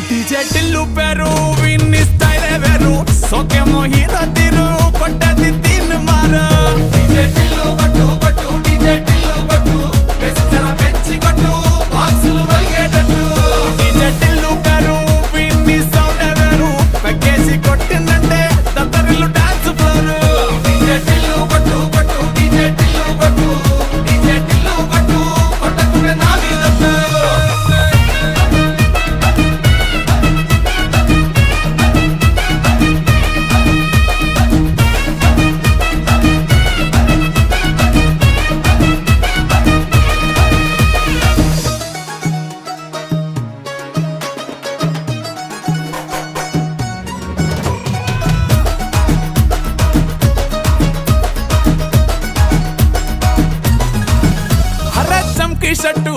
DJ Tillu పేరు విన్ని స్టైలే వేరు సోకేమో హీరో తీరు కొట్టది తీన్ మారు డీజే టిల్లు కొట్టు కొట్టు డీజే టిల్లు కొట్టు వెచ్చన పెంచి కొట్టు బాక్సులు వలిగేటట్టు డీజే టిల్లు పేరు విన్ని సౌండ్ వేరు పక్కేసి కొట్టిందంటే దత్తరిల్లు డాన్స్ ఫ్లోర్ డీజే టిల్లు కొట్టు కొట్టు డీజే టిల్లు కొట్టు డీజే టిల్లు కొట్టు కొట్టకునే నా మీద చంకి షట్టు